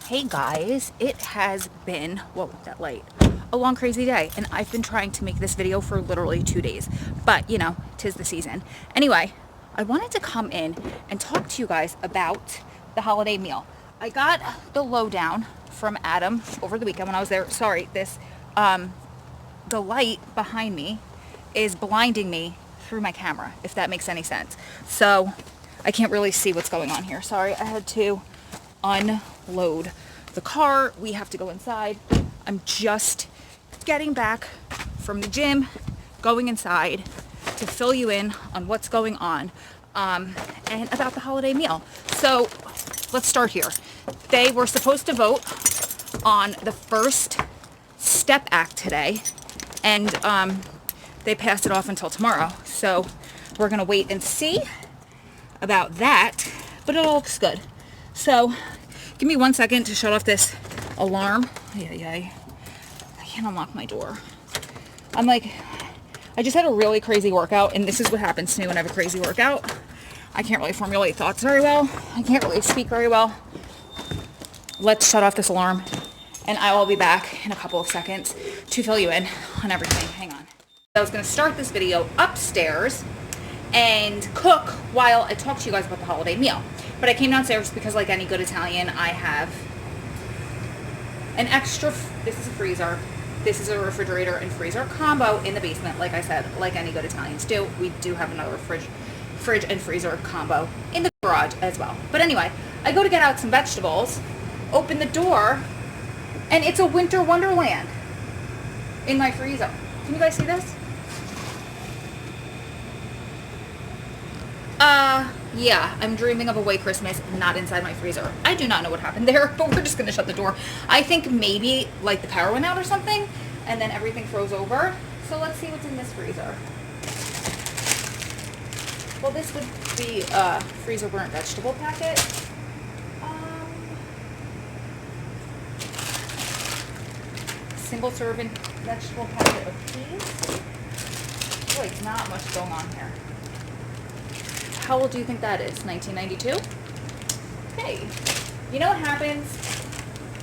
Hey guys, it has been, whoa, that light, a long crazy day, and I've been trying to make this video for literally 2 days, but you know, 'tis the season. Anyway, I wanted to come in and talk to you guys about the holiday meal. I got the lowdown from Adam over the weekend when I was there. Sorry, the light behind me is blinding me through my camera, if that makes any sense. So I can't really see what's going on here. Sorry, I had to unload the car. We have to go inside. I'm just getting back from the gym, going inside to fill you in on what's going on and about the holiday meal. So let's start here. They were supposed to vote on the first STEP Act today, and they passed it off until tomorrow. So we're gonna wait and see about that, but it all looks good. So give me 1 second to shut off this alarm. I can't unlock my door. I just had a really crazy workout, and this is what happens to me when I have a crazy workout. I can't really formulate thoughts very well. I can't really speak very well. Let's shut off this alarm, and I will be back in a couple of seconds to fill you in on everything. Hang on. I was going to start this video upstairs and cook while I talk to you guys about the holiday meal. But I came downstairs because, like any good Italian, I have an extra, this is a freezer, this is a refrigerator and freezer combo in the basement. Like I said, like any good Italians do, we do have another fridge and freezer combo in the garage as well. But anyway, I go to get out some vegetables, open the door, and it's a winter wonderland in my freezer. Can you guys see this? Yeah, I'm dreaming of a white Christmas, not inside my freezer. I do not know what happened there, but we're just going to shut the door. I think maybe, like, the power went out or something, and then everything froze over. So let's see what's in this freezer. Well, this would be a freezer burnt vegetable packet. Single serving vegetable packet of peas. Really, not much going on here. How old do you think that is? 1992? Hey, you know what happens?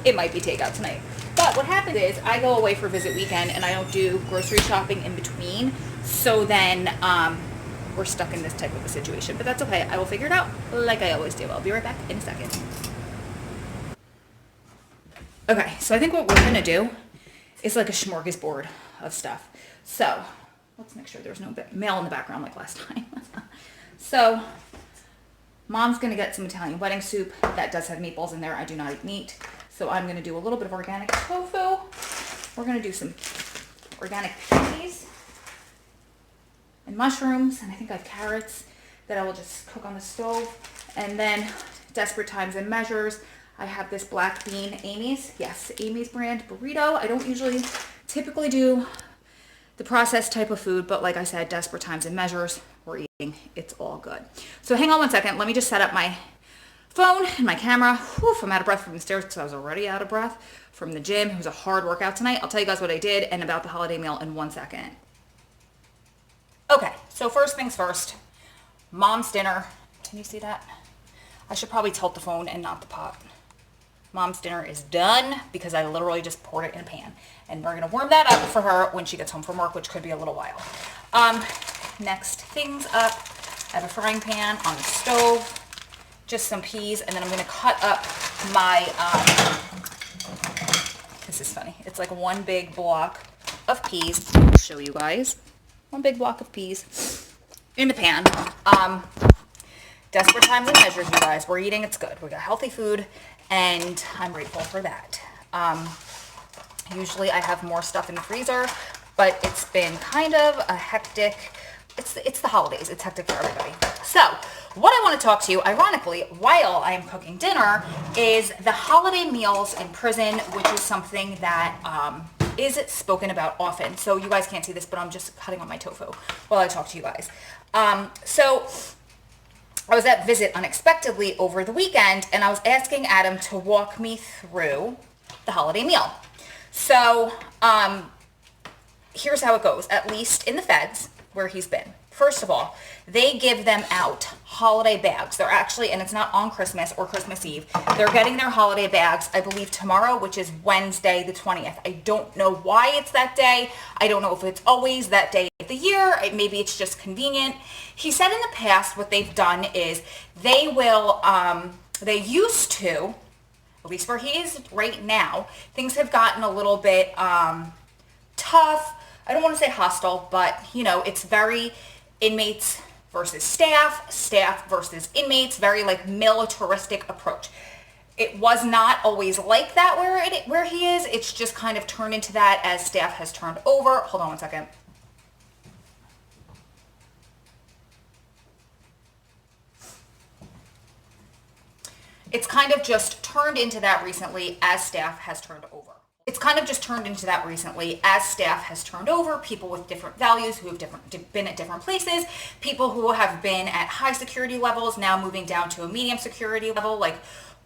It might be takeout tonight. But what happens is I go away for visit weekend and I don't do grocery shopping in between. So then we're stuck in this type of a situation. But that's okay. I will figure it out like I always do. I'll be right back in a second. Okay, so I think what we're going to do is like a smorgasbord of stuff. So let's make sure there's no mail in the background like last time. So, Mom's going to get some Italian wedding soup. That does have meatballs in there. I do not eat meat. So I'm going to do a little bit of organic tofu. We're going to do some organic peas and mushrooms. And I think I have carrots that I will just cook on the stove. And then, desperate times and measures, I have this black bean Amy's. Yes, Amy's brand burrito. I don't usually typically do the processed type of food, but like I said, desperate times and measures, we're eating. It's all good. So hang on 1 second. Let me just set up my phone and my camera. Whew, I'm out of breath from the stairs because I was already out of breath from the gym. It was a hard workout tonight. I'll tell you guys what I did and about the holiday meal in 1 second. Okay, so first things first. Mom's dinner. Can you see that? I should probably tilt the phone and not the pot. Mom's dinner is done because I literally just poured it in a pan. And we're going to warm that up for her when she gets home from work, which could be a little while. Next things up, I have a frying pan on the stove, just some peas, and then I'm going to cut up my, this is funny, it's like one big block of peas. I'll show you guys. One big block of peas in the pan. Desperate times and measures, you guys. We're eating, it's good. We got healthy food, and I'm grateful for that. Usually I have more stuff in the freezer, but it's been kind of a hectic, it's the holidays. It's hectic for everybody. So what I want to talk to you, ironically, while I am cooking dinner, is the holiday meals in prison, which is something that is spoken about often. So you guys can't see this, but I'm just cutting on my tofu while I talk to you guys. So I was at visit unexpectedly over the weekend, and I was asking Adam to walk me through the holiday meal. So here's how it goes, at least in the feds, where he's been. first of all, they give them out holiday bags. They're actually, and it's not on Christmas or Christmas Eve, they're getting their holiday bags, I believe tomorrow, which is Wednesday the 20th. I don't know why it's that day. I don't know if it's always that day of the year. Maybe it's just convenient. He said in the past what they've done is they will, they used to, at least where he is right now, things have gotten a little bit tough. I don't want to say hostile, but it's very inmates versus staff, staff versus inmates, very like militaristic approach. It was not always like that where he is. It's just kind of turned into that as staff has turned over. Hold on one second. It's kind of just turned into that recently as staff has turned over. People with different values who have been at different places, people who have been at high security levels now moving down to a medium security level, like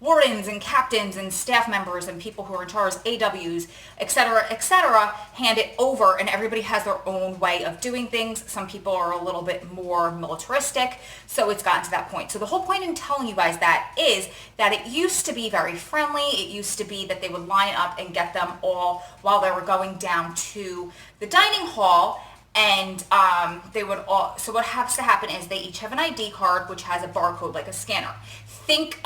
wardens and captains and staff members and people who are in charge, AWs, etc., hand it over, and everybody has their own way of doing things. Some people are a little bit more militaristic, so it's gotten to that point. So the whole point in telling you guys that is that it used to be very friendly. It used to be that they would line up and get them all while they were going down to the dining hall, and they would all, so what has to happen is they each have an ID card which has a barcode, like a scanner. Think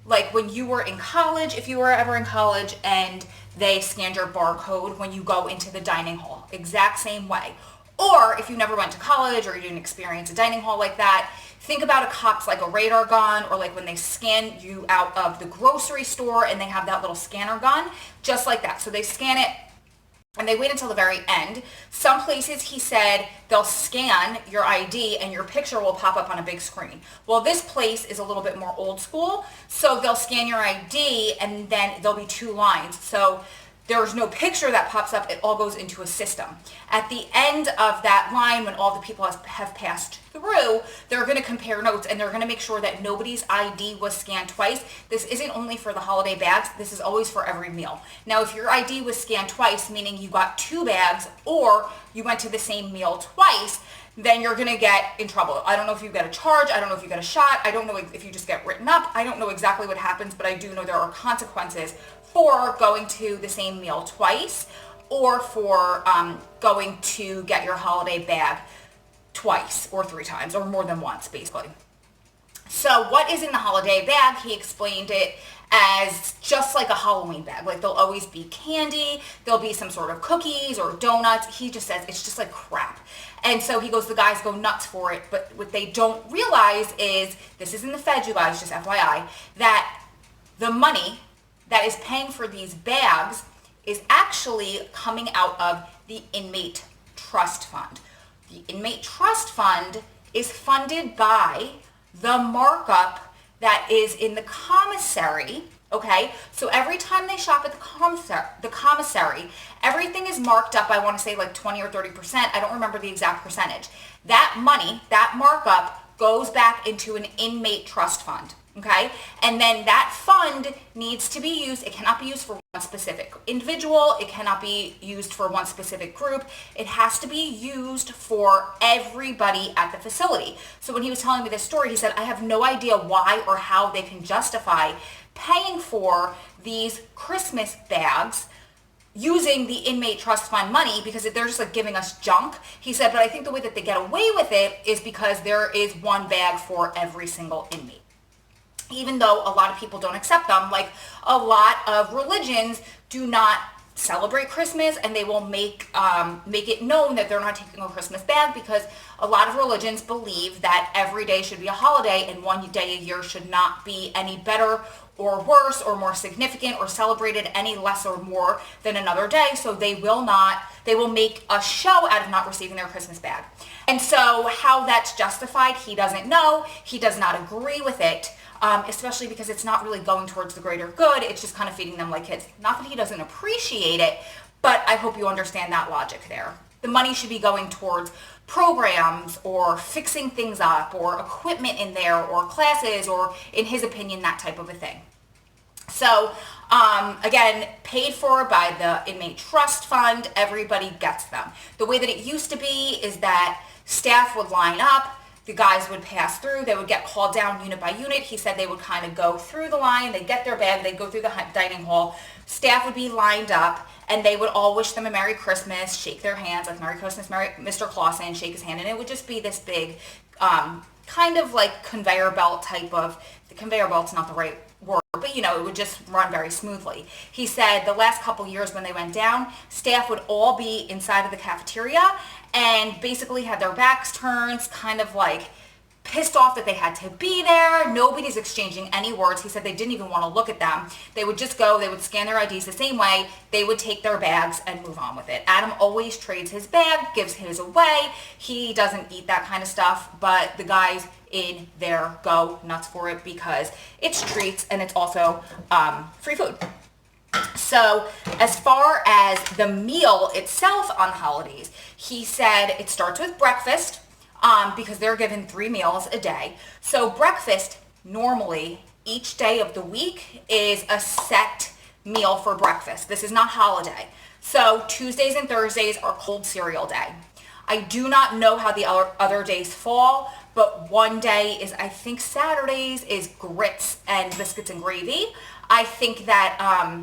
like when you were in college, if you were ever in college and they scanned your barcode when you go into the dining hall, exact same way. Or if you never went to college or you didn't experience a dining hall like that, think about a cop's like a radar gun, or like when they scan you out of the grocery store and they have that little scanner gun, just like that. So they scan it and they wait until the very end. Some places, he said, they'll scan your ID and your picture will pop up on a big screen. Well, this place is a little bit more old school, so they'll scan your ID and then there'll be two lines. So there's no picture that pops up, it all goes into a system. At the end of that line, when all the people have passed through, they're going to compare notes and they're going to make sure that nobody's ID was scanned twice. This isn't only for the holiday bags, this is always for every meal. Now, if your ID was scanned twice, meaning you got two bags or you went to the same meal twice, then you're going to get in trouble. I don't know if you get a charge. I don't know if you get a shot. I don't know if you just get written up. I don't know exactly what happens, but I do know there are consequences for going to the same meal twice, or for going to get your holiday bag twice or three times, or more than once, basically. So what is in the holiday bag? He explained it as just like a Halloween bag. Like there'll always be candy, there'll be some sort of cookies or donuts. He just says it's just like crap. And so he goes, the guys go nuts for it, but what they don't realize is, this is in the Fed, you guys, just FYI, that the money that is paying for these bags is actually coming out of the inmate trust fund. The inmate trust fund is funded by the markup that is in the commissary, okay? So every time they shop at the commissary, everything is marked up, I want to say like 20 or 30%. I don't remember the exact percentage. That money, that markup, goes back into an inmate trust fund. Okay, and then that fund needs to be used. It cannot be used for one specific individual. It cannot be used for one specific group. It has to be used for everybody at the facility. So when he was telling me this story, he said, I have no idea why or how they can justify paying for these Christmas bags using the inmate trust fund money, because they're just like giving us junk. He said, but I think the way that they get away with it is because there is one bag for every single inmate. Even though a lot of people don't accept them, like a lot of religions do not celebrate Christmas, and they will make it known that they're not taking a Christmas bag, because a lot of religions believe that every day should be a holiday and one day a year should not be any better or worse or more significant or celebrated any less or more than another day. So they will make a show out of not receiving their Christmas bag. And so how that's justified, he doesn't know. He does not agree with it. Especially because it's not really going towards the greater good. It's just kind of feeding them like kids. Not that he doesn't appreciate it, but I hope you understand that logic there. The money should be going towards programs or fixing things up or equipment in there or classes or, in his opinion, that type of a thing. So, again, paid for by the inmate trust fund, everybody gets them. The way that it used to be is that Staff would line up, the guys would pass through, they would get called down unit by unit. He said they would kind of go through the line, they'd get their bag, they'd go through the dining hall. Staff would be lined up, and they would all wish them a Merry Christmas, shake their hands, like Merry Christmas, Mr. Clausen, shake his hand, and it would just be this big, kind of like conveyor belt type of, the conveyor belt's not the right word, but it would just run very smoothly. He said the last couple years when they went down, staff would all be inside of the cafeteria and basically had their backs turned, kind of like pissed off that they had to be there. Nobody's exchanging any words. He said they didn't even want to look at them. They would just go, they would scan their IDs the same way, they would take their bags and move on with it. Adam always trades his bag, gives his away. He doesn't eat that kind of stuff, but the guys in there go nuts for it because it's treats and it's also free food. So as far as the meal itself on the holidays, he said it starts with breakfast, because they're given 3 meals a day. So breakfast normally each day of the week is a set meal for breakfast. This is not holiday. So Tuesdays and Thursdays are cold cereal day. I do not know how the other days fall, but one day is, I think Saturdays is grits and biscuits and gravy. I think that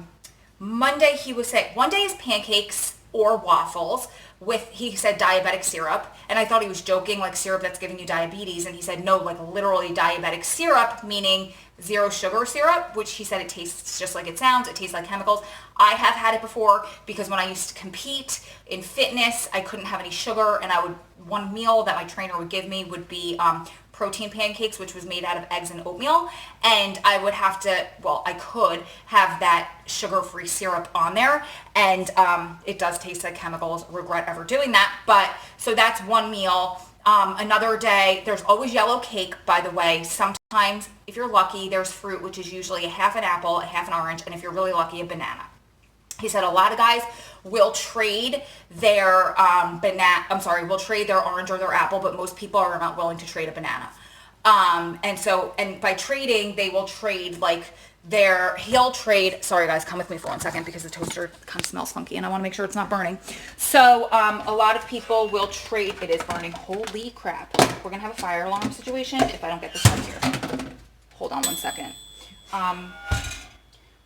Monday he was saying, one day is pancakes or waffles with, he said, diabetic syrup. And I thought he was joking, like syrup that's giving you diabetes. And he said, no, like literally diabetic syrup, meaning 0 sugar syrup, which he said it tastes just like it sounds. It tastes like chemicals. I have had it before because when I used to compete in fitness, I couldn't have any sugar, and one meal that my trainer would give me would be protein pancakes, which was made out of eggs and oatmeal, and I would have to, I could have that sugar-free syrup on there, and it does taste like chemicals. Regret ever doing that, but so that's one meal. Another day, there's always yellow cake, by the way. Sometimes, if you're lucky, there's fruit, which is usually a half an apple, a half an orange, and if you're really lucky, a banana. He said a lot of guys will trade their will trade their orange or their apple, but most people are not willing to trade a banana. And by trading, they will trade sorry guys, come with me for 1 second because the toaster kind of smells funky and I want to make sure it's not burning. So a lot of people will trade, it is burning, holy crap. We're going to have a fire alarm situation if I don't get this out here. Hold on 1 second.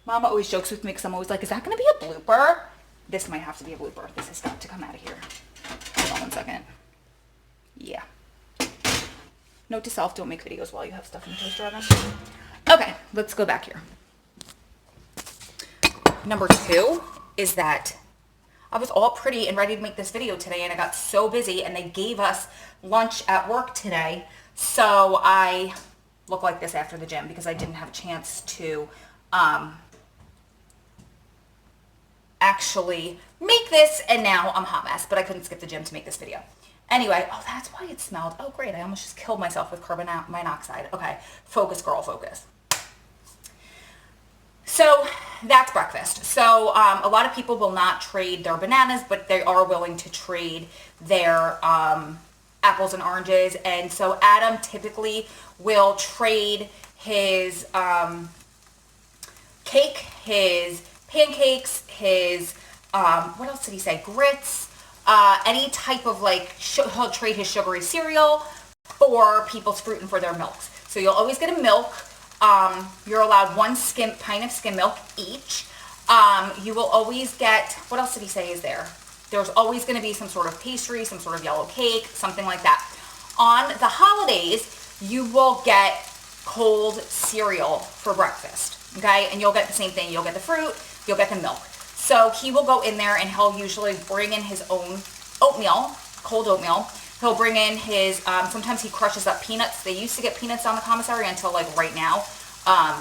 Mama always jokes with me because I'm always like, is that going to be a blooper? This might have to be a blooper. This has got to come out of here. Hold on 1 second. Yeah. Note to self, don't make videos while you have stuff in the toaster oven. Okay, let's go back here. Number 2 is that I was all pretty and ready to make this video today, and I got so busy, and they gave us lunch at work today, so I look like this after the gym because I didn't have a chance to actually make this, and now I'm a hot mess, but I couldn't skip the gym to make this video. Anyway, oh, that's why it smelled. Oh, great. I almost just killed myself with carbon monoxide. Okay, focus, girl, focus. So that's breakfast. So a lot of people will not trade their bananas, but they are willing to trade their apples and oranges. And so Adam typically will trade his cake, his pancakes, his, what else did he say? Grits. Any type of he'll trade his sugary cereal for people's fruit and for their milks. So you'll always get a milk. You're allowed 1 pint of skim milk each. You will always get, what else did he say is there? There's always going to be some sort of pastry, some sort of yellow cake, something like that. On the holidays, you will get cold cereal for breakfast, okay? And you'll get the same thing. You'll get the fruit, you'll get the milk. So he will go in there and he'll usually bring in his own oatmeal, cold oatmeal. He'll bring in his, sometimes he crushes up peanuts. They used to get peanuts on the commissary until right now,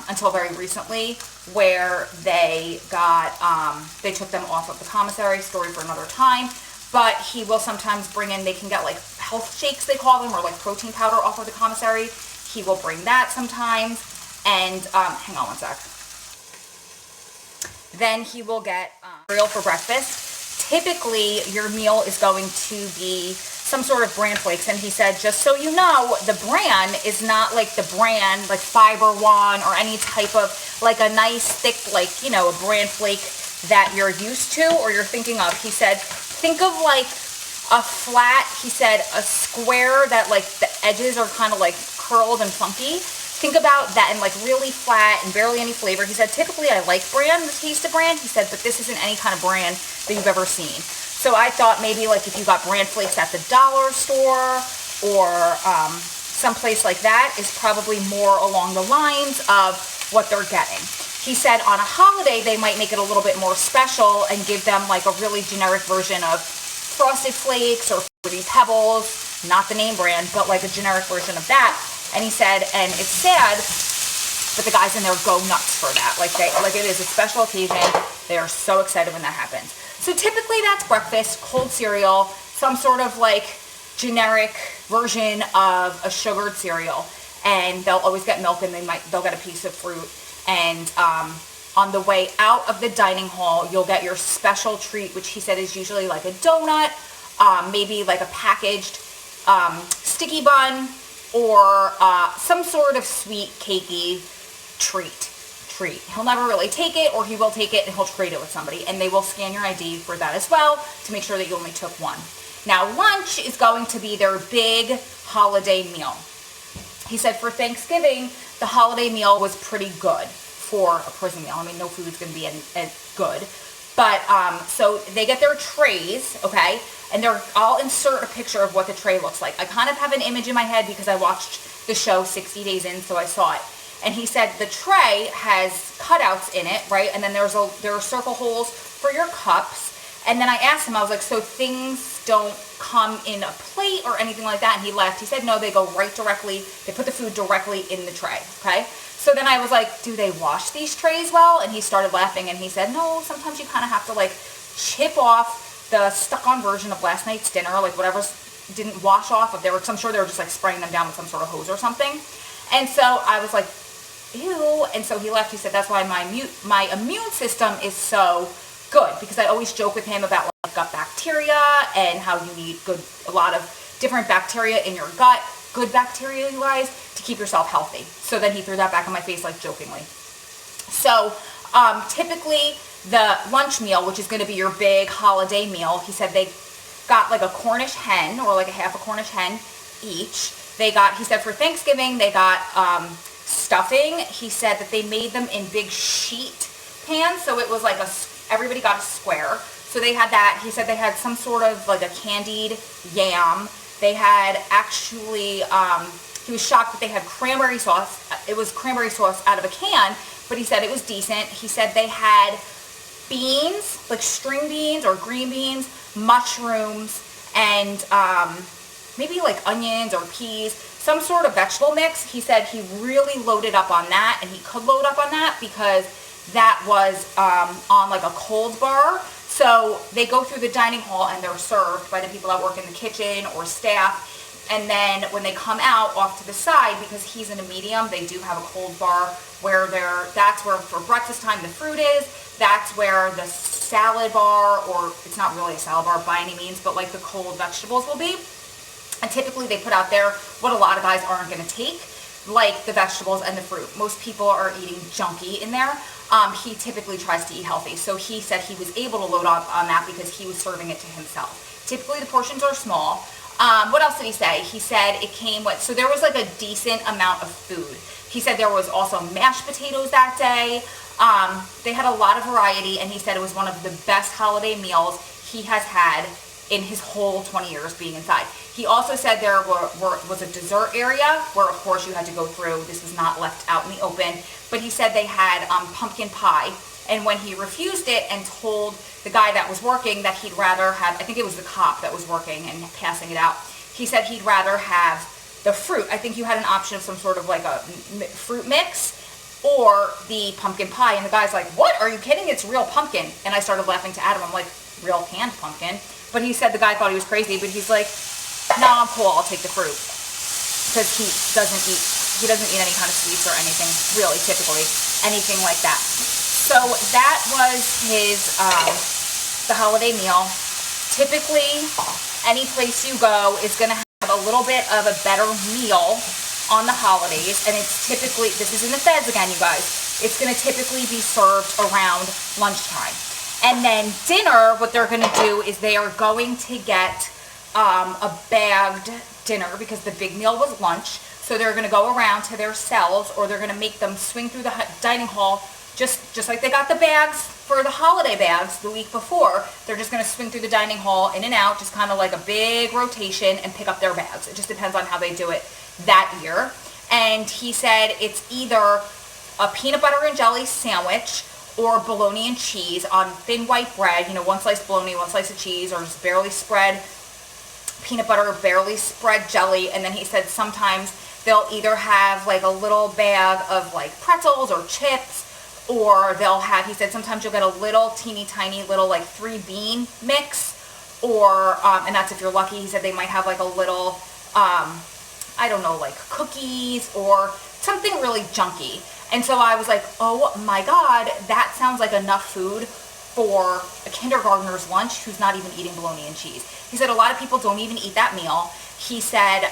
until very recently, where they got, they took them off of the commissary, story for another time. But he will sometimes bring in, they can get health shakes, they call them, or protein powder off of the commissary. He will bring that sometimes. And hang on 1 sec. Then he will get cereal for breakfast. Typically, your meal is going to be some sort of bran flakes. And he said, just so you know, the bran is not the bran, Fiber One or any type of, a nice thick, a bran flake that you're used to or you're thinking of. He said, think of a flat, he said, a square that like the edges are kind of like curled and funky. Think about that, and like really flat and barely any flavor. He said, typically I like bran, the taste of bran. He said, but this isn't any kind of bran that you've ever seen. So I thought maybe like if you got bran flakes at the dollar store or someplace like that is probably more along the lines of what they're getting. He said on a holiday, they might make it a little bit more special and give them like a really generic version of Frosted Flakes or Fruity Pebbles, not the name brand, but like a generic version of that. And he said, and it's sad, but the guys in there go nuts for that. Like it is a special occasion. They are so excited when that happens. So typically that's breakfast, cold cereal, some sort of like generic version of a sugared cereal. And they'll always get milk, and they'll get a piece of fruit. And on the way out of the dining hall, you'll get your special treat, which he said is usually like a donut, maybe like a packaged sticky bun, or some sort of sweet, cakey treat. He'll never really take it, or he will take it and he'll trade it with somebody, and they will scan your ID for that as well to make sure that you only took one. Now, lunch is going to be their big holiday meal. He said for Thanksgiving, the holiday meal was pretty good for a prison meal. I mean, no food's going to be as good. But, so they get their trays, okay? And I'll insert a picture of what the tray looks like. I kind of have an image in my head because I watched the show 60 Days In, so I saw it. And he said the tray has cutouts in it, right? And then there are circle holes for your cups. And then I asked him, I was like, so things don't come in a plate or anything like that? And he laughed. He said, no, they go right directly. They put the food directly in the tray, okay? So then I was like, do they wash these trays well? And he started laughing, and he said, no, sometimes you kind of have to like chip off the stuck-on version of last night's dinner, like whatever didn't wash off of there. I'm sure they were just like spraying them down with some sort of hose or something. And so I was like, ew. And so he left. He said, that's why my immune system is so good, because I always joke with him about like gut bacteria and how you need a lot of different bacteria in your gut, good bacteria, you guys, to keep yourself healthy. So then he threw that back in my face like jokingly. So typically the lunch meal, which is going to be your big holiday meal, he said they got like a Cornish hen, or like a half a Cornish hen each. He said for Thanksgiving they got stuffing. He said that they made them in big sheet pans, so it was like everybody got a square. So they had that. He said they had some sort of like a candied yam. They had actually, he was shocked that they had cranberry sauce. It was cranberry sauce out of a can, but he said it was decent. He said they had beans, like string beans or green beans, mushrooms, and maybe like onions or peas, some sort of vegetable mix. He said he really loaded up on that, and he could load up on that because that was on like a cold bar. So they go through the dining hall and they're served by the people that work in the kitchen or staff. And then when they come out off to the side, because he's in a medium, they do have a cold bar where that's where for breakfast time the fruit is. That's where the salad bar, or it's not really a salad bar by any means, but like the cold vegetables will be. And typically they put out there what a lot of guys aren't going to take, like the vegetables and the fruit. Most people are eating junky in there. He typically tries to eat healthy. So he said he was able to load up on that because he was serving it to himself. Typically the portions are small. What else did he say? He said it came with, so there was like a decent amount of food. He said there was also mashed potatoes that day. They had a lot of variety, and he said it was one of the best holiday meals he has had in his whole 20 years being inside. He also said there was a dessert area where, of course, you had to go through. This was not left out in the open. But he said they had pumpkin pie. And when he refused it and told the guy that was working that he'd rather have, I think it was the cop that was working and passing it out, he said he'd rather have the fruit. I think you had an option of some sort of like a fruit mix or the pumpkin pie. And the guy's like, what? Are you kidding? It's real pumpkin. And I started laughing to Adam. I'm like, real canned pumpkin? But he said the guy thought he was crazy, but he's like, no, I'm cool. I'll take the fruit. Because he doesn't eat any kind of sweets or anything, really, typically, anything like that. So that was his, the holiday meal. Typically, any place you go is going to have a little bit of a better meal on the holidays, and it's typically, this is in the feds again, you guys, it's going to typically be served around lunchtime. And then dinner, what they're going to do is they are going to get a bagged dinner because the big meal was lunch. So they're going to go around to their cells, or they're going to make them swing through the dining hall just like they got the bags for the holiday bags the week before. They're just going to swing through the dining hall in and out, just kind of like a big rotation, and pick up their bags. It just depends on how they do it that year. And he said it's either a peanut butter and jelly sandwich or bologna and cheese on thin white bread, one slice of bologna, one slice of cheese, or just barely spread peanut butter, barely spread jelly. And then he said sometimes they'll either have like a little bag of like pretzels or chips, or they'll have, he said sometimes you'll get a little teeny tiny little like 3-bean mix, or, and that's if you're lucky. He said they might have like a little, I don't know, like cookies or something really junky. And so I was like, oh my God, that sounds like enough food for a kindergartner's lunch who's not even eating bologna and cheese. He said a lot of people don't even eat that meal. He said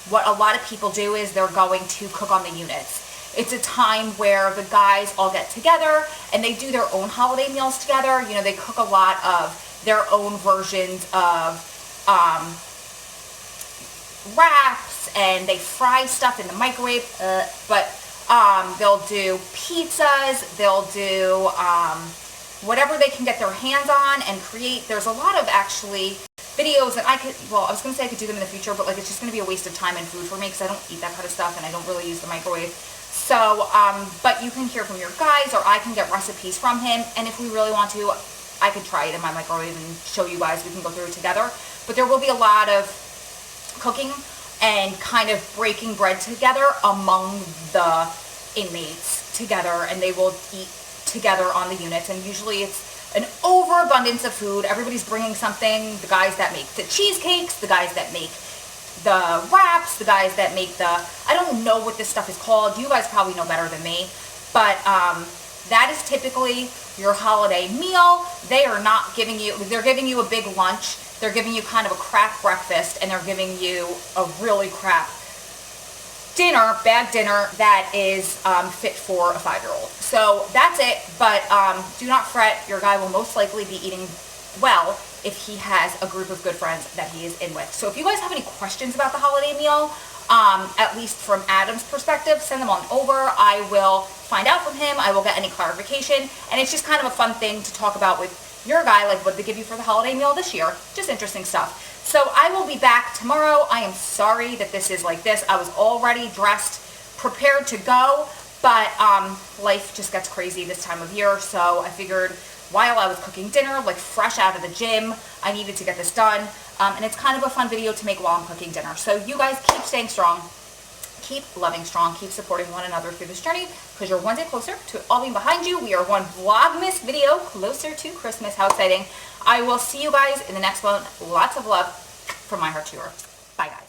what a lot of people do is they're going to cook on the units. It's a time where the guys all get together and they do their own holiday meals together. They cook a lot of their own versions of wraps, and they fry stuff in the microwave, but they'll do pizzas, they'll do whatever they can get their hands on and create. There's a lot of actually videos that I was going to say I could do them in the future, but like it's just going to be a waste of time and food for me because I don't eat that kind of stuff and I don't really use the microwave. So, but you can hear from your guys, or I can get recipes from him, and if we really want to, I could try it in my microwave and show you guys. We can go through it together. But there will be a lot of cooking and kind of breaking bread together among the inmates together, and they will eat together on the units. And usually it's an overabundance of food. Everybody's bringing something. The guys that make the cheesecakes, the guys that make the wraps, the guys that make I don't know what this stuff is called. You guys probably know better than me. But that is typically your holiday meal. They are not giving you, they're giving you a big lunch. They're giving you kind of a crap breakfast, and they're giving you a really crap dinner, bag dinner that is fit for a 5-year-old. So that's it, but do not fret. Your guy will most likely be eating well if he has a group of good friends that he is in with. So if you guys have any questions about the holiday meal, at least from Adam's perspective, send them on over. I will find out from him. I will get any clarification, and it's just kind of a fun thing to talk about with your guy, like what they give you for the holiday meal this year. Just interesting stuff. So I will be back tomorrow. I am sorry that this is like this. I was already dressed, prepared to go, but life just gets crazy this time of year. So I figured while I was cooking dinner, like fresh out of the gym, I needed to get this done. And it's kind of a fun video to make while I'm cooking dinner. So you guys keep staying strong, keep loving strong, keep supporting one another through this journey, because you're one day closer to it all being behind you. We are one Vlogmas video closer to Christmas. How exciting. I will see you guys in the next one. Lots of love from my heart to yours. Bye, guys.